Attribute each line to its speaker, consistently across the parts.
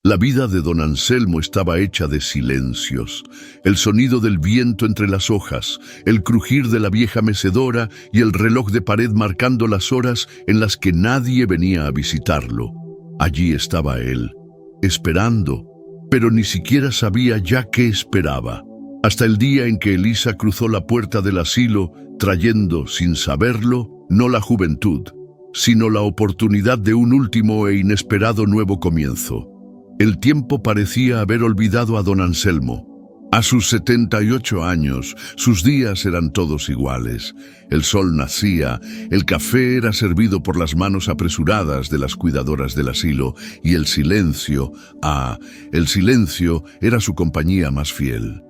Speaker 1: La vida de don Anselmo estaba hecha de silencios. El sonido del viento entre las hojas, el crujir de la vieja mecedora y el reloj de pared marcando las horas en las que nadie venía a visitarlo. Allí estaba él, esperando, pero ni siquiera sabía ya qué esperaba. Hasta el día en que Elisa cruzó la puerta del asilo, trayendo, sin saberlo, no la juventud, sino la oportunidad de un último e inesperado nuevo comienzo. El tiempo parecía haber olvidado a don Anselmo. A sus 78 años, sus días eran todos iguales. El sol nacía, el café era servido por las manos apresuradas de las cuidadoras del asilo, y el silencio era su compañía más fiel.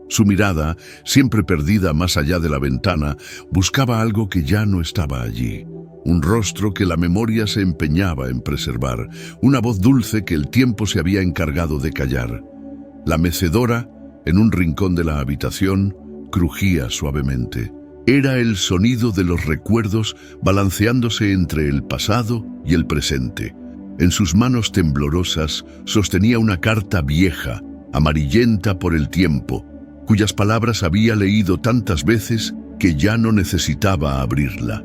Speaker 1: Su mirada, siempre perdida más allá de la ventana, buscaba algo que ya no estaba allí. Un rostro que la memoria se empeñaba en preservar, una voz dulce que el tiempo se había encargado de callar. La mecedora, en un rincón de la habitación, crujía suavemente. Era el sonido de los recuerdos balanceándose entre el pasado y el presente. En sus manos temblorosas sostenía una carta vieja, amarillenta por el tiempo, cuyas palabras había leído tantas veces que ya no necesitaba abrirla.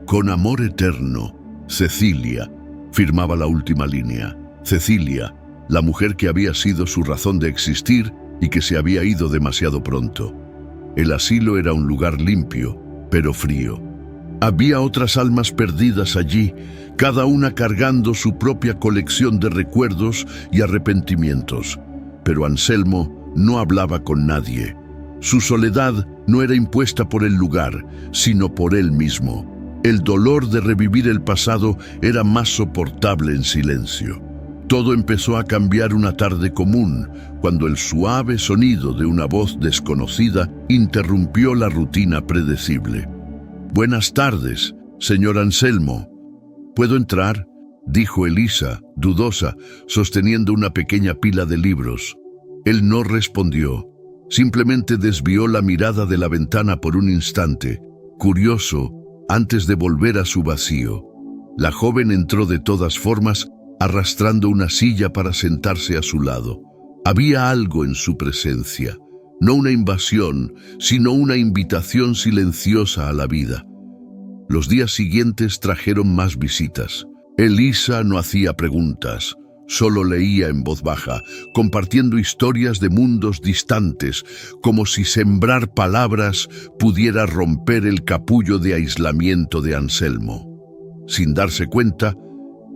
Speaker 1: Con amor eterno, Cecilia, firmaba la última línea. Cecilia, la mujer que había sido su razón de existir y que se había ido demasiado pronto. El asilo era un lugar limpio, pero frío. Había otras almas perdidas allí, cada una cargando su propia colección de recuerdos y arrepentimientos. Pero Anselmo no hablaba con nadie. Su soledad no era impuesta por el lugar, sino por él mismo. El dolor de revivir el pasado era más soportable en silencio. Todo empezó a cambiar una tarde común, cuando el suave sonido de una voz desconocida interrumpió la rutina predecible. «Buenas tardes, señor Anselmo. ¿Puedo entrar?», dijo Elisa, dudosa, sosteniendo una pequeña pila de libros. Él no respondió, simplemente desvió la mirada de la ventana por un instante, curioso, antes de volver a su vacío. La joven entró de todas formas, arrastrando una silla para sentarse a su lado. Había algo en su presencia, no una invasión, sino una invitación silenciosa a la vida. Los días siguientes trajeron más visitas. Elisa no hacía preguntas, solo leía en voz baja, compartiendo historias de mundos distantes, como si sembrar palabras pudiera romper el capullo de aislamiento de Anselmo. Sin darse cuenta,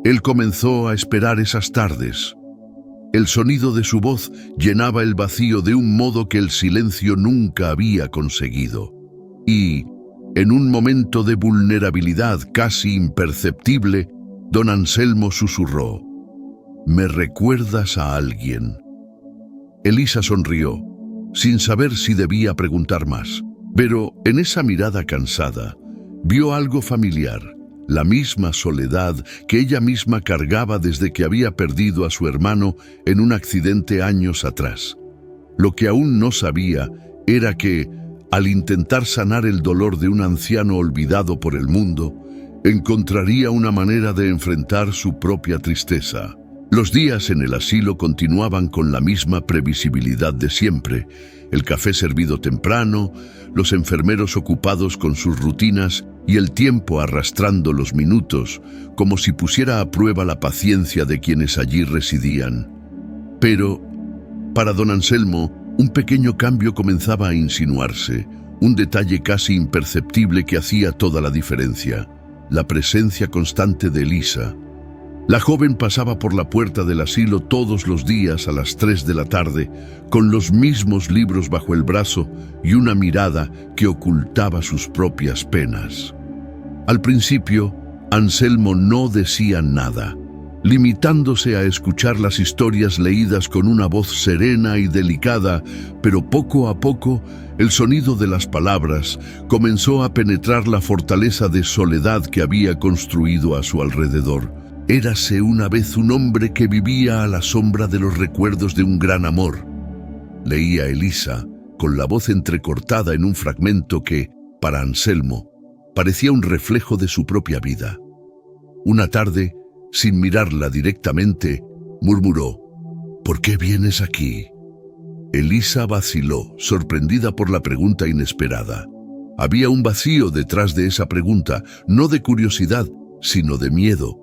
Speaker 1: él comenzó a esperar esas tardes. El sonido de su voz llenaba el vacío de un modo que el silencio nunca había conseguido. Y, en un momento de vulnerabilidad casi imperceptible, don Anselmo susurró: «¿Me recuerdas a alguien?». Elisa sonrió, sin saber si debía preguntar más. Pero en esa mirada cansada, vio algo familiar, la misma soledad que ella misma cargaba desde que había perdido a su hermano en un accidente años atrás. Lo que aún no sabía era que, al intentar sanar el dolor de un anciano olvidado por el mundo, encontraría una manera de enfrentar su propia tristeza. Los días en el asilo continuaban con la misma previsibilidad de siempre: el café servido temprano, los enfermeros ocupados con sus rutinas y el tiempo arrastrando los minutos, como si pusiera a prueba la paciencia de quienes allí residían. Pero, para don Anselmo, un pequeño cambio comenzaba a insinuarse, un detalle casi imperceptible que hacía toda la diferencia: la presencia constante de Elisa. La joven pasaba por la puerta del asilo todos los días a las 3 de la tarde, con los mismos libros bajo el brazo y una mirada que ocultaba sus propias penas. Al principio, Anselmo no decía nada, limitándose a escuchar las historias leídas con una voz serena y delicada, pero poco a poco, el sonido de las palabras comenzó a penetrar la fortaleza de soledad que había construido a su alrededor. Érase una vez un hombre que vivía a la sombra de los recuerdos de un gran amor. Leía Elisa, con la voz entrecortada en un fragmento que, para Anselmo, parecía un reflejo de su propia vida. Una tarde, sin mirarla directamente, murmuró. ¿Por qué vienes aquí? Elisa vaciló, sorprendida por la pregunta inesperada. Había un vacío detrás de esa pregunta, no de curiosidad, sino de miedo,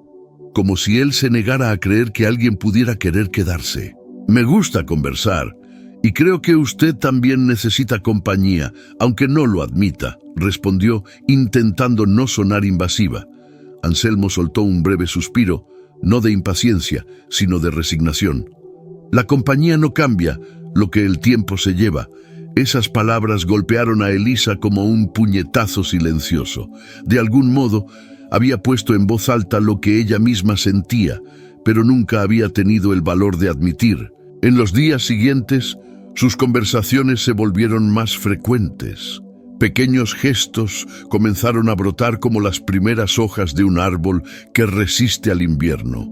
Speaker 1: como si él se negara a creer que alguien pudiera querer quedarse. Me gusta conversar, y creo que usted también necesita compañía, aunque no lo admita, respondió, intentando no sonar invasiva. Anselmo soltó un breve suspiro, no de impaciencia, sino de resignación. La compañía no cambia lo que el tiempo se lleva. Esas palabras golpearon a Elisa como un puñetazo silencioso. De algún modo, había puesto en voz alta lo que ella misma sentía, pero nunca había tenido el valor de admitir. En los días siguientes, sus conversaciones se volvieron más frecuentes. Pequeños gestos comenzaron a brotar como las primeras hojas de un árbol que resiste al invierno.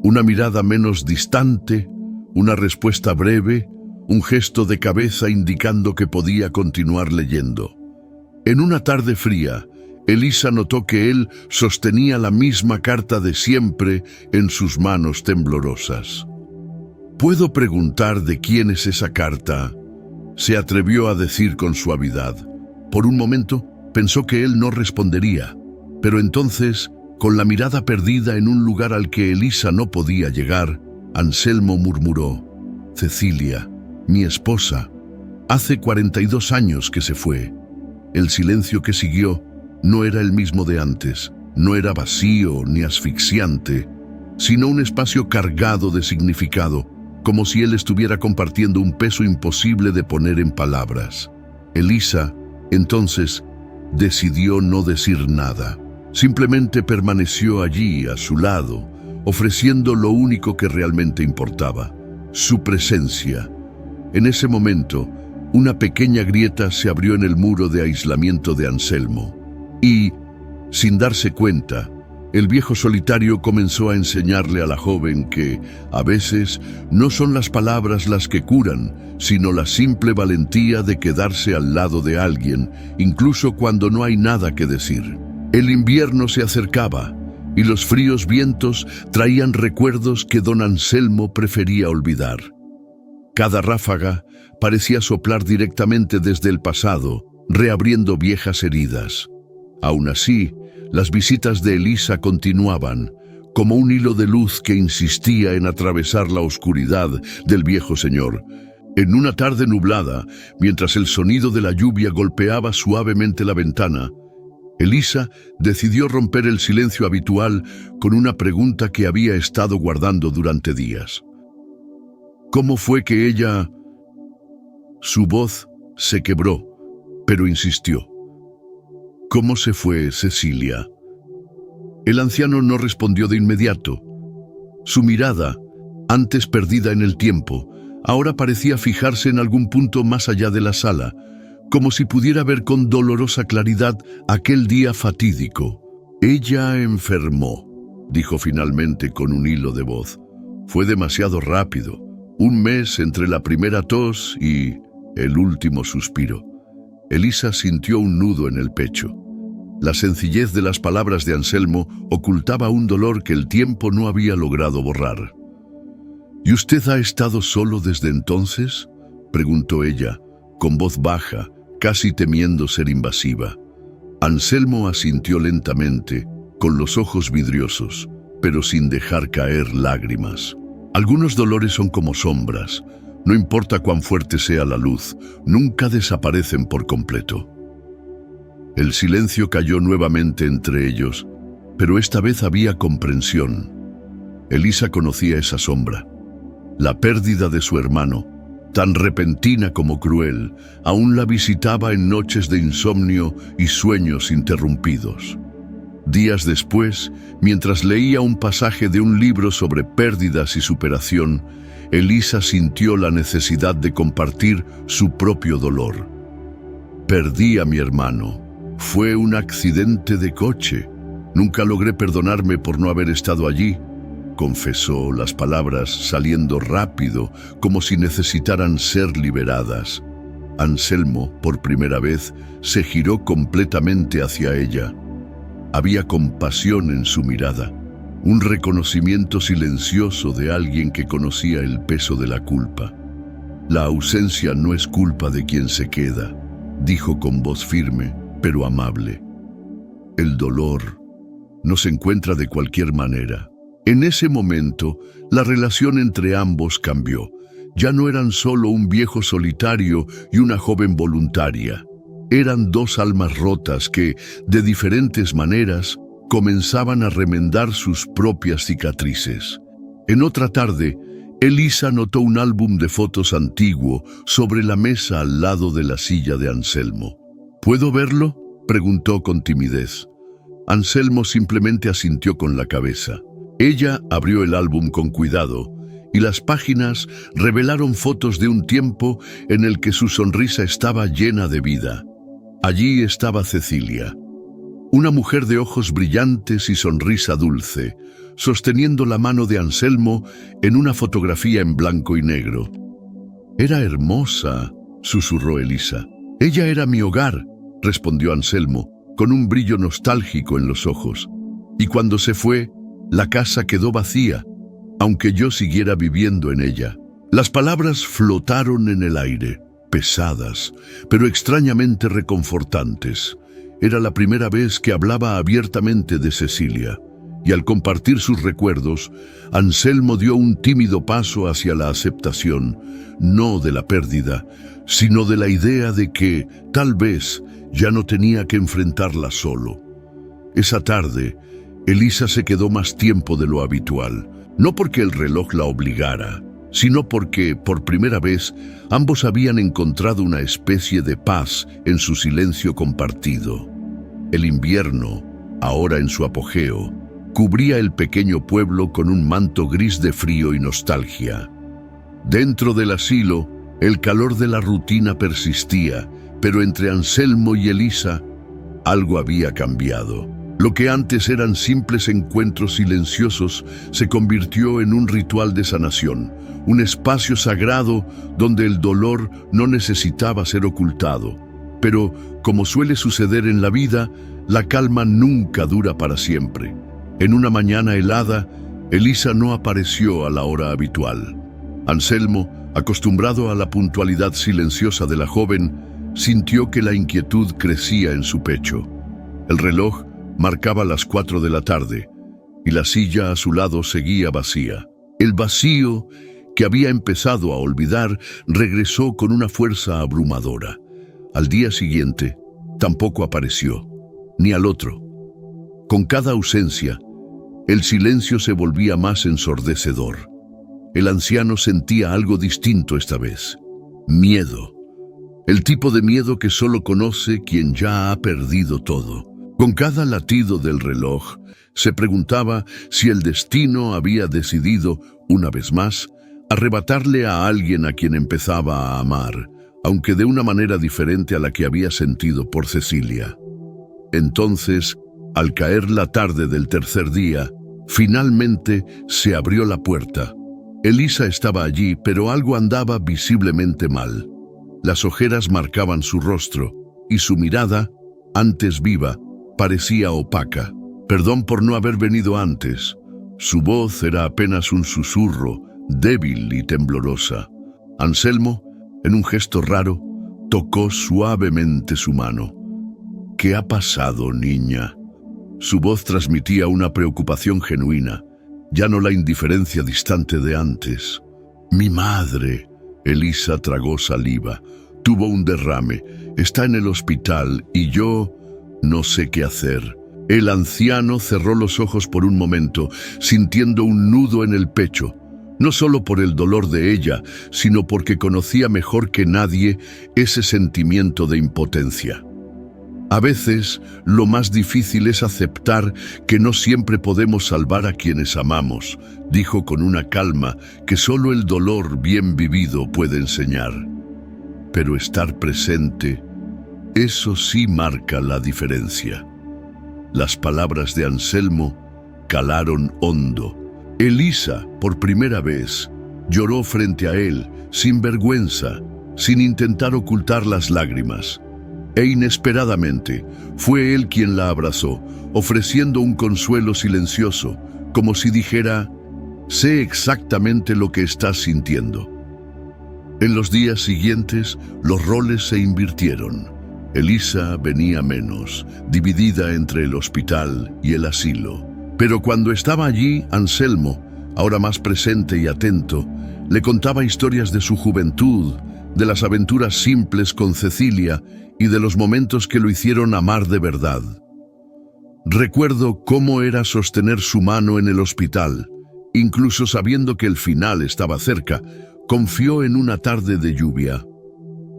Speaker 1: Una mirada menos distante, una respuesta breve, un gesto de cabeza indicando que podía continuar leyendo. En una tarde fría, Elisa notó que él sostenía la misma carta de siempre en sus manos temblorosas. «¿Puedo preguntar de quién es esa carta?», se atrevió a decir con suavidad. Por un momento pensó que él no respondería, pero entonces, con la mirada perdida en un lugar al que Elisa no podía llegar, Anselmo murmuró: «Cecilia, mi esposa, hace 42 años que se fue». El silencio que siguió no era el mismo de antes, no era vacío ni asfixiante, sino un espacio cargado de significado, como si él estuviera compartiendo un peso imposible de poner en palabras. Elisa, entonces, decidió no decir nada. Simplemente permaneció allí, a su lado, ofreciendo lo único que realmente importaba: su presencia. En ese momento, una pequeña grieta se abrió en el muro de aislamiento de Anselmo. Y, sin darse cuenta, el viejo solitario comenzó a enseñarle a la joven que, a veces, no son las palabras las que curan, sino la simple valentía de quedarse al lado de alguien, incluso cuando no hay nada que decir. El invierno se acercaba, y los fríos vientos traían recuerdos que don Anselmo prefería olvidar. Cada ráfaga parecía soplar directamente desde el pasado, reabriendo viejas heridas. Aún así, las visitas de Elisa continuaban, como un hilo de luz que insistía en atravesar la oscuridad del viejo señor. En una tarde nublada, mientras el sonido de la lluvia golpeaba suavemente la ventana, Elisa decidió romper el silencio habitual con una pregunta que había estado guardando durante días. ¿Cómo fue que ella...? Su voz se quebró, pero insistió. ¿Cómo se fue Cecilia? El anciano no respondió de inmediato. Su mirada, antes perdida en el tiempo, ahora parecía fijarse en algún punto más allá de la sala, como si pudiera ver con dolorosa claridad aquel día fatídico. Ella enfermó, dijo finalmente con un hilo de voz. Fue demasiado rápido, un mes entre la primera tos y el último suspiro. Elisa sintió un nudo en el pecho. La sencillez de las palabras de Anselmo ocultaba un dolor que el tiempo no había logrado borrar. ¿Y usted ha estado solo desde entonces?, preguntó ella, con voz baja, casi temiendo ser invasiva. Anselmo asintió lentamente, con los ojos vidriosos, pero sin dejar caer lágrimas. Algunos dolores son como sombras. No importa cuán fuerte sea la luz, nunca desaparecen por completo. El silencio cayó nuevamente entre ellos, pero esta vez había comprensión. Elisa conocía esa sombra. La pérdida de su hermano, tan repentina como cruel, aún la visitaba en noches de insomnio y sueños interrumpidos. Días después, mientras leía un pasaje de un libro sobre pérdidas y superación, Elisa sintió la necesidad de compartir su propio dolor. Perdí a mi hermano. Fue un accidente de coche. Nunca logré perdonarme por no haber estado allí, confesó, las palabras saliendo rápido, como si necesitaran ser liberadas. Anselmo, por primera vez, se giró completamente hacia ella. Había compasión en su mirada. un reconocimiento silencioso de alguien que conocía el peso de la culpa. La ausencia no es culpa de quien se queda, dijo con voz firme, pero amable. El dolor no se encuentra de cualquier manera. En ese momento, la relación entre ambos cambió. Ya no eran solo un viejo solitario y una joven voluntaria. Eran dos almas rotas que, de diferentes maneras, comenzaban a remendar sus propias cicatrices. En otra tarde, Elisa notó un álbum de fotos antiguo sobre la mesa al lado de la silla de Anselmo. ¿Puedo verlo?, preguntó con timidez. Anselmo simplemente asintió con la cabeza. Ella abrió el álbum con cuidado y las páginas revelaron fotos de un tiempo en el que su sonrisa estaba llena de vida. Allí estaba Cecilia, una mujer de ojos brillantes y sonrisa dulce, sosteniendo la mano de Anselmo en una fotografía en blanco y negro. «Era hermosa», susurró Elisa. «Ella era mi hogar», respondió Anselmo, con un brillo nostálgico en los ojos. «Y cuando se fue, la casa quedó vacía, aunque yo siguiera viviendo en ella». Las palabras flotaron en el aire, pesadas, pero extrañamente reconfortantes. Era la primera vez que hablaba abiertamente de Cecilia, y al compartir sus recuerdos, Anselmo dio un tímido paso hacia la aceptación, no de la pérdida, sino de la idea de que, tal vez, ya no tenía que enfrentarla solo. Esa tarde, Elisa se quedó más tiempo de lo habitual, no porque el reloj la obligara, sino porque, por primera vez, ambos habían encontrado una especie de paz en su silencio compartido. El invierno, ahora en su apogeo, cubría el pequeño pueblo con un manto gris de frío y nostalgia. Dentro del asilo, el calor de la rutina persistía, pero entre Anselmo y Elisa, algo había cambiado. Lo que antes eran simples encuentros silenciosos se convirtió en un ritual de sanación, un espacio sagrado donde el dolor no necesitaba ser ocultado. Pero, como suele suceder en la vida, la calma nunca dura para siempre. En una mañana helada, Elisa no apareció a la hora habitual. Anselmo, acostumbrado a la puntualidad silenciosa de la joven, sintió que la inquietud crecía en su pecho. El reloj marcaba las 4 de la tarde y la silla a su lado seguía vacía. El vacío que había empezado a olvidar regresó con una fuerza abrumadora. Al día siguiente, tampoco apareció, ni al otro. Con cada ausencia, el silencio se volvía más ensordecedor. El anciano sentía algo distinto esta vez: miedo. El tipo de miedo que solo conoce quien ya ha perdido todo. Con cada latido del reloj, se preguntaba si el destino había decidido, una vez más, arrebatarle a alguien a quien empezaba a amar, aunque de una manera diferente a la que había sentido por Cecilia. Entonces, al caer la tarde del tercer día, finalmente se abrió la puerta. Elisa estaba allí, pero algo andaba visiblemente mal. Las ojeras marcaban su rostro, y su mirada, antes viva, parecía opaca. «Perdón por no haber venido antes». Su voz era apenas un susurro, débil y temblorosa. Anselmo, en un gesto raro, tocó suavemente su mano. «¿Qué ha pasado, niña?». Su voz transmitía una preocupación genuina, ya no la indiferencia distante de antes. «Mi madre». Elisa tragó saliva. «Tuvo un derrame, está en el hospital y yo no sé qué hacer». El anciano cerró los ojos por un momento, sintiendo un nudo en el pecho, no solo por el dolor de ella, sino porque conocía mejor que nadie ese sentimiento de impotencia. A veces, lo más difícil es aceptar que no siempre podemos salvar a quienes amamos, dijo con una calma que solo el dolor bien vivido puede enseñar. Pero estar presente, eso sí marca la diferencia. Las palabras de Anselmo calaron hondo. Elisa, por primera vez, lloró frente a él, sin vergüenza, sin intentar ocultar las lágrimas. E inesperadamente, fue él quien la abrazó, ofreciendo un consuelo silencioso, como si dijera: sé exactamente lo que estás sintiendo. En los días siguientes, los roles se invirtieron. Elisa venía menos, dividida entre el hospital y el asilo. Pero cuando estaba allí, Anselmo, ahora más presente y atento, le contaba historias de su juventud, de las aventuras simples con Cecilia y de los momentos que lo hicieron amar de verdad. Recuerdo cómo era sostener su mano en el hospital. Incluso sabiendo que el final estaba cerca, confió en una tarde de lluvia.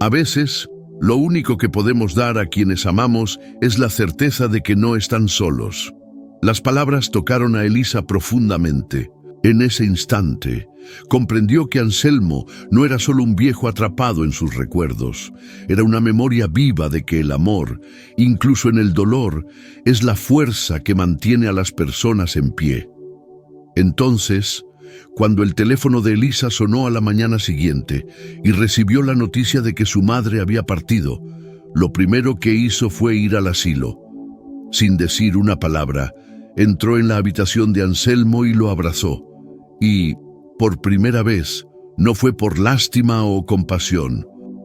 Speaker 1: A veces, lo único que podemos dar a quienes amamos es la certeza de que no están solos. Las palabras tocaron a Elisa profundamente. En ese instante, comprendió que Anselmo no era solo un viejo atrapado en sus recuerdos, era una memoria viva de que el amor, incluso en el dolor, es la fuerza que mantiene a las personas en pie. Entonces, cuando el teléfono de Elisa sonó a la mañana siguiente y recibió la noticia de que su madre había partido, lo primero que hizo fue ir al asilo. Sin decir una palabra, entró en la habitación de Anselmo y lo abrazó. Y, por primera vez, no fue por lástima o compasión,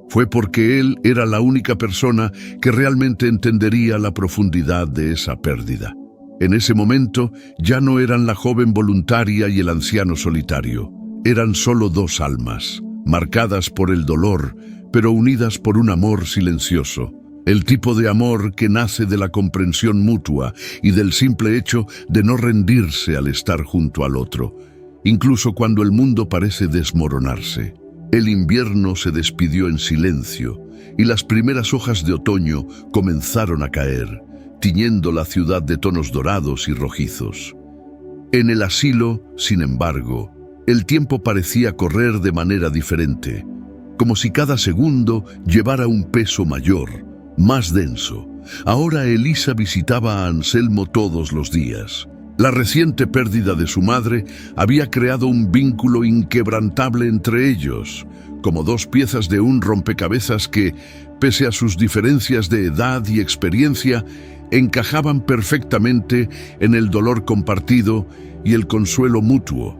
Speaker 1: fue porque él era la única persona que realmente entendería la profundidad de esa pérdida. En ese momento ya no eran la joven voluntaria y el anciano solitario. Eran solo dos almas, marcadas por el dolor, pero unidas por un amor silencioso. El tipo de amor que nace de la comprensión mutua y del simple hecho de no rendirse al estar junto al otro, incluso cuando el mundo parece desmoronarse. El invierno se despidió en silencio y las primeras hojas de otoño comenzaron a caer, tiñendo la ciudad de tonos dorados y rojizos. En el asilo, sin embargo, el tiempo parecía correr de manera diferente, como si cada segundo llevara un peso mayor, más denso. Ahora Elisa visitaba a Anselmo todos los días. La reciente pérdida de su madre había creado un vínculo inquebrantable entre ellos, como dos piezas de un rompecabezas que, pese a sus diferencias de edad y experiencia, encajaban perfectamente en el dolor compartido y el consuelo mutuo.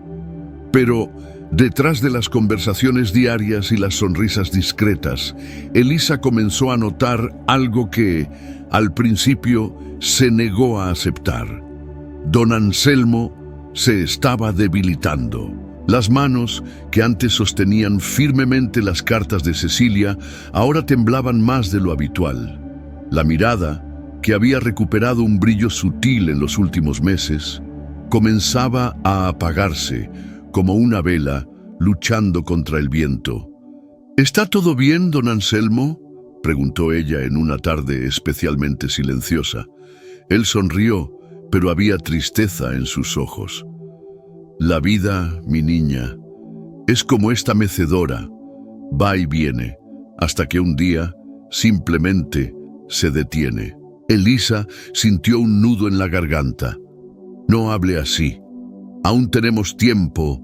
Speaker 1: Pero, detrás de las conversaciones diarias y las sonrisas discretas, Elisa comenzó a notar algo que, al principio, se negó a aceptar. Don Anselmo se estaba debilitando. Las manos, que antes sostenían firmemente las cartas de Cecilia, ahora temblaban más de lo habitual. La mirada, que había recuperado un brillo sutil en los últimos meses, comenzaba a apagarse, como una vela luchando contra el viento. ¿Está todo bien, don Anselmo?, preguntó ella en una tarde especialmente silenciosa. Él sonrió, pero había tristeza en sus ojos. La vida, mi niña, es como esta mecedora, va y viene, hasta que un día simplemente se detiene. Elisa sintió un nudo en la garganta. No hable así. Aún tenemos tiempo.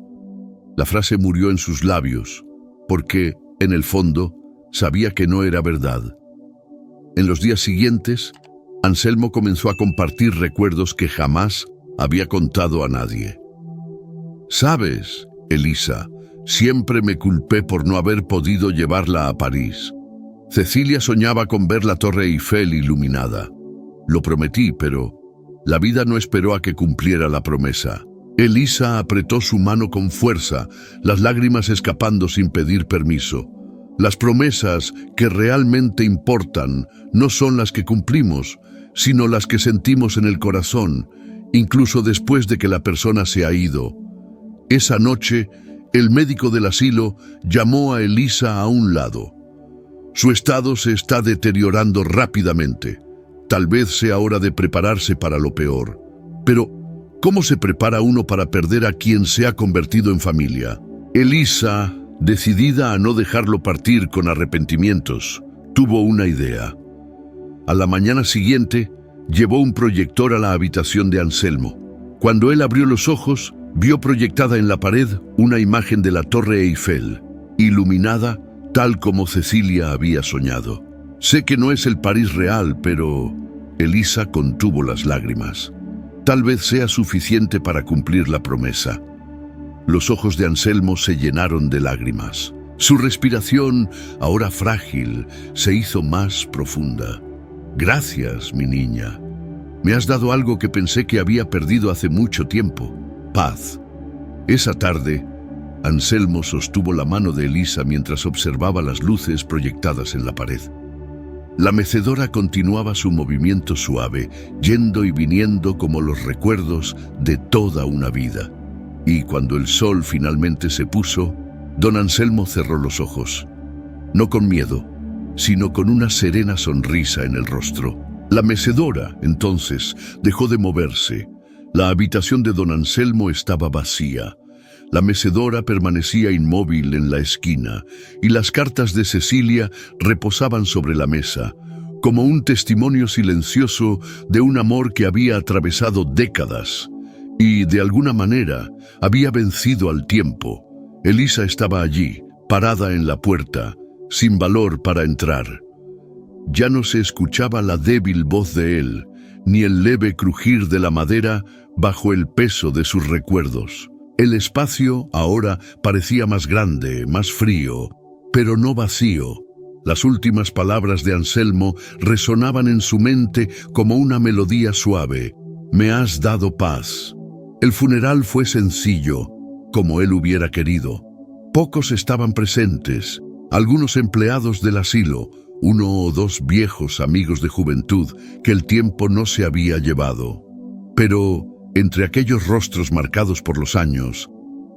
Speaker 1: La frase murió en sus labios, porque, en el fondo, sabía que no era verdad. En los días siguientes, Anselmo comenzó a compartir recuerdos que jamás había contado a nadie. «Sabes, Elisa, siempre me culpé por no haber podido llevarla a París. Cecilia soñaba con ver la Torre Eiffel iluminada. Lo prometí, pero la vida no esperó a que cumpliera la promesa». Elisa apretó su mano con fuerza, las lágrimas escapando sin pedir permiso. Las promesas que realmente importan no son las que cumplimos, sino las que sentimos en el corazón, incluso después de que la persona se ha ido. Esa noche, el médico del asilo llamó a Elisa a un lado. Su estado se está deteriorando rápidamente. Tal vez sea hora de prepararse para lo peor. Pero, ¿cómo se prepara uno para perder a quien se ha convertido en familia? Elisa, decidida a no dejarlo partir con arrepentimientos, tuvo una idea. A la mañana siguiente, llevó un proyector a la habitación de Anselmo. Cuando él abrió los ojos, vio proyectada en la pared una imagen de la Torre Eiffel, iluminada tal como Cecilia había soñado. Sé que no es el París real, pero Elisa contuvo las lágrimas. Tal vez sea suficiente para cumplir la promesa. Los ojos de Anselmo se llenaron de lágrimas. Su respiración, ahora frágil, se hizo más profunda. Gracias, mi niña. Me has dado algo que pensé que había perdido hace mucho tiempo: paz. Esa tarde, Anselmo sostuvo la mano de Elisa mientras observaba las luces proyectadas en la pared. La mecedora continuaba su movimiento suave, yendo y viniendo como los recuerdos de toda una vida. Y cuando el sol finalmente se puso, don Anselmo cerró los ojos. No con miedo, sino con una serena sonrisa en el rostro. La mecedora, entonces, dejó de moverse. La habitación de don Anselmo estaba vacía. La mecedora permanecía inmóvil en la esquina, y las cartas de Cecilia reposaban sobre la mesa, como un testimonio silencioso de un amor que había atravesado décadas y, de alguna manera, había vencido al tiempo. Elisa estaba allí, parada en la puerta, sin valor para entrar. Ya no se escuchaba la débil voz de él, ni el leve crujir de la madera bajo el peso de sus recuerdos. El espacio ahora parecía más grande, más frío, pero no vacío. Las últimas palabras de Anselmo resonaban en su mente como una melodía suave. Me has dado paz. El funeral fue sencillo, como él hubiera querido. Pocos estaban presentes, algunos empleados del asilo, uno o dos viejos amigos de juventud que el tiempo no se había llevado. Pero entre aquellos rostros marcados por los años,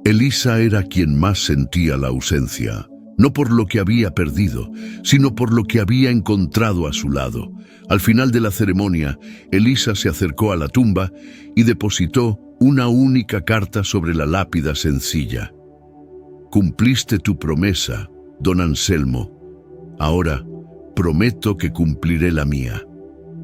Speaker 1: Elisa era quien más sentía la ausencia, no por lo que había perdido, sino por lo que había encontrado a su lado. Al final de la ceremonia, Elisa se acercó a la tumba y depositó una única carta sobre la lápida sencilla. Cumpliste tu promesa, don Anselmo. Ahora prometo que cumpliré la mía,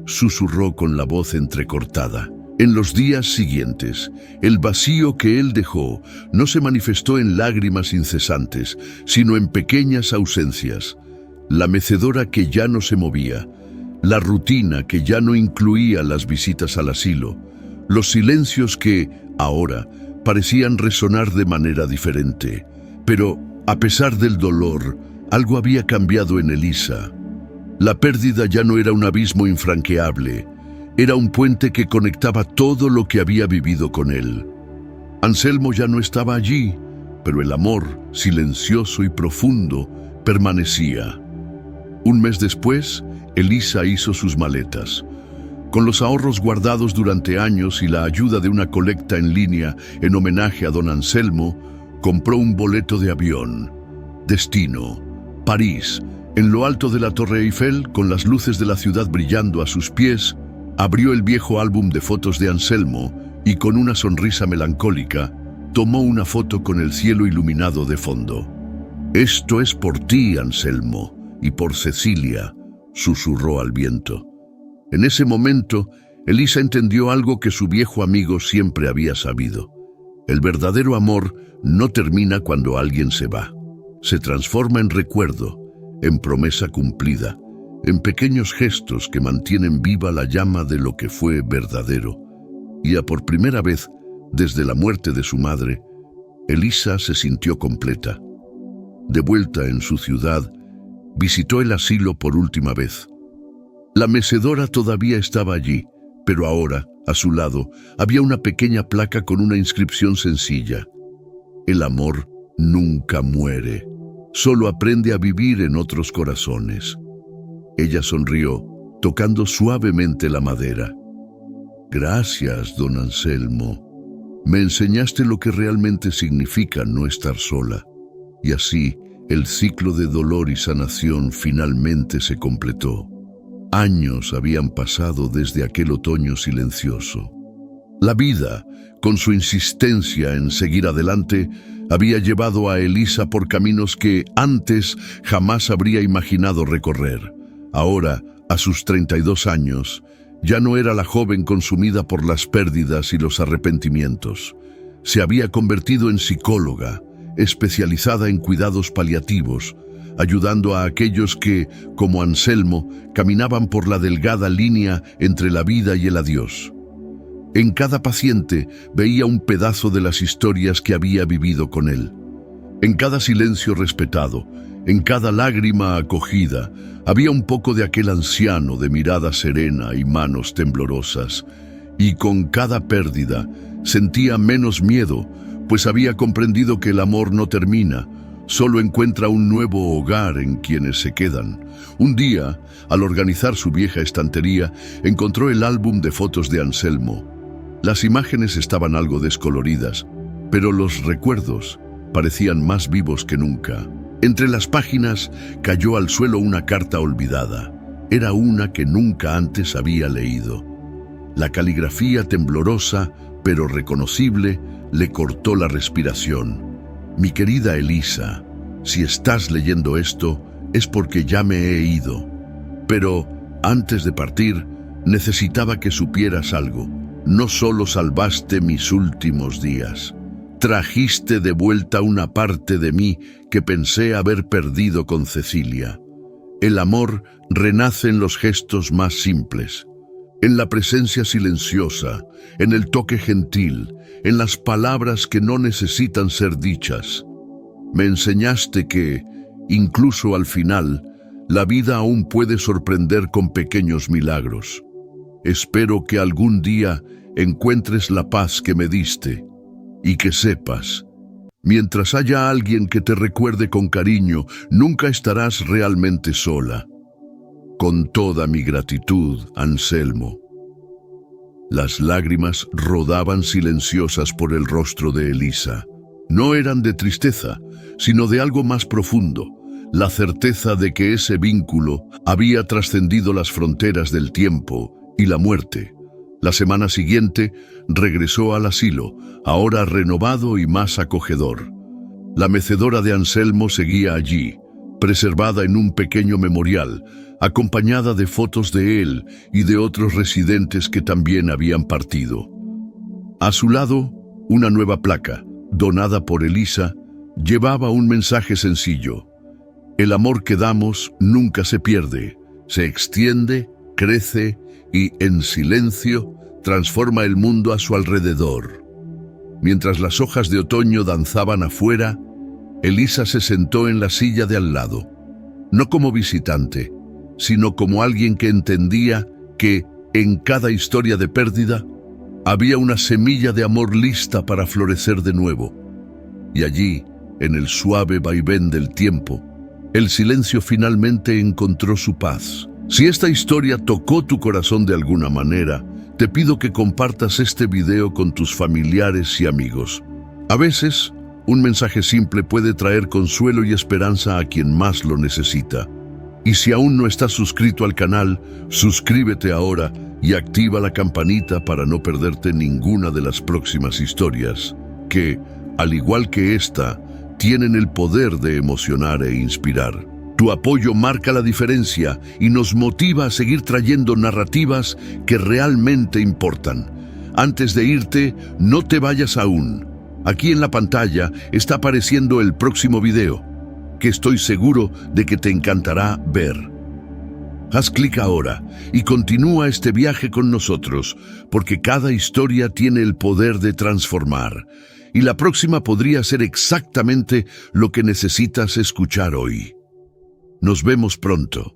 Speaker 1: susurró con la voz entrecortada. En los días siguientes, el vacío que él dejó no se manifestó en lágrimas incesantes, sino en pequeñas ausencias. La mecedora que ya no se movía, la rutina que ya no incluía las visitas al asilo, los silencios que, ahora, parecían resonar de manera diferente. Pero, a pesar del dolor, algo había cambiado en Elisa. La pérdida ya no era un abismo infranqueable. Era un puente que conectaba todo lo que había vivido con él. Anselmo ya no estaba allí, pero el amor, silencioso y profundo, permanecía. Un mes después, Elisa hizo sus maletas. Con los ahorros guardados durante años y la ayuda de una colecta en línea en homenaje a don Anselmo, compró un boleto de avión. Destino: París. En lo alto de la Torre Eiffel, con las luces de la ciudad brillando a sus pies, abrió el viejo álbum de fotos de Anselmo y, con una sonrisa melancólica, tomó una foto con el cielo iluminado de fondo. «Esto es por ti, Anselmo, y por Cecilia», susurró al viento. En ese momento, Elisa entendió algo que su viejo amigo siempre había sabido. El verdadero amor no termina cuando alguien se va. Se transforma en recuerdo, en promesa cumplida, en pequeños gestos que mantienen viva la llama de lo que fue verdadero. Y por primera vez, desde la muerte de su madre, Elisa se sintió completa. De vuelta en su ciudad, visitó el asilo por última vez. La mecedora todavía estaba allí, pero ahora, a su lado, había una pequeña placa con una inscripción sencilla. El amor nunca muere, solo aprende a vivir en otros corazones. Ella sonrió, tocando suavemente la madera. Gracias, don Anselmo. Me enseñaste lo que realmente significa no estar sola. Y así, el ciclo de dolor y sanación finalmente se completó. Años habían pasado desde aquel otoño silencioso. La vida, con su insistencia en seguir adelante, había llevado a Elisa por caminos que antes jamás habría imaginado recorrer. Ahora, a sus 32 años, ya no era la joven consumida por las pérdidas y los arrepentimientos. Se había convertido en psicóloga, especializada en cuidados paliativos, ayudando a aquellos que, como Anselmo, caminaban por la delgada línea entre la vida y el adiós. En cada paciente veía un pedazo de las historias que había vivido con él. En cada silencio respetado, en cada lágrima acogida, había un poco de aquel anciano de mirada serena y manos temblorosas. Y con cada pérdida sentía menos miedo, pues había comprendido que el amor no termina, solo encuentra un nuevo hogar en quienes se quedan. Un día, al organizar su vieja estantería, encontró el álbum de fotos de Anselmo. Las imágenes estaban algo descoloridas, pero los recuerdos parecían más vivos que nunca. Entre las páginas cayó al suelo una carta olvidada. Era una que nunca antes había leído. La caligrafía temblorosa, pero reconocible, le cortó la respiración. Mi querida Elisa, si estás leyendo esto, es porque ya me he ido. Pero, antes de partir, necesitaba que supieras algo. No solo salvaste mis últimos días, trajiste de vuelta una parte de mí que pensé haber perdido con Cecilia. El amor renace en los gestos más simples, en la presencia silenciosa, en el toque gentil, en las palabras que no necesitan ser dichas. Me enseñaste que, incluso al final, la vida aún puede sorprender con pequeños milagros. Espero que algún día encuentres la paz que me diste y que sepas, mientras haya alguien que te recuerde con cariño, nunca estarás realmente sola. Con toda mi gratitud, Anselmo. Las lágrimas rodaban silenciosas por el rostro de Elisa. No eran de tristeza, sino de algo más profundo, la certeza de que ese vínculo había trascendido las fronteras del tiempo y la muerte. La semana siguiente regresó al asilo, ahora renovado y más acogedor. La mecedora de Anselmo seguía allí, preservada en un pequeño memorial, acompañada de fotos de él y de otros residentes que también habían partido. A su lado, una nueva placa, donada por Elisa, llevaba un mensaje sencillo. El amor que damos nunca se pierde, se extiende, crece y, en silencio, transforma el mundo a su alrededor. Mientras las hojas de otoño danzaban afuera, Elisa se sentó en la silla de al lado, no como visitante, sino como alguien que entendía que, en cada historia de pérdida, había una semilla de amor lista para florecer de nuevo. Y allí, en el suave vaivén del tiempo, el silencio finalmente encontró su paz. Si esta historia tocó tu corazón de alguna manera, te pido que compartas este video con tus familiares y amigos. A veces, un mensaje simple puede traer consuelo y esperanza a quien más lo necesita. Y si aún no estás suscrito al canal, suscríbete ahora y activa la campanita para no perderte ninguna de las próximas historias, que, al igual que esta, tienen el poder de emocionar e inspirar. Tu apoyo marca la diferencia y nos motiva a seguir trayendo narrativas que realmente importan. Antes de irte, no te vayas aún. Aquí en la pantalla está apareciendo el próximo video, que estoy seguro de que te encantará ver. Haz clic ahora y continúa este viaje con nosotros, porque cada historia tiene el poder de transformar, y la próxima podría ser exactamente lo que necesitas escuchar hoy. Nos vemos pronto.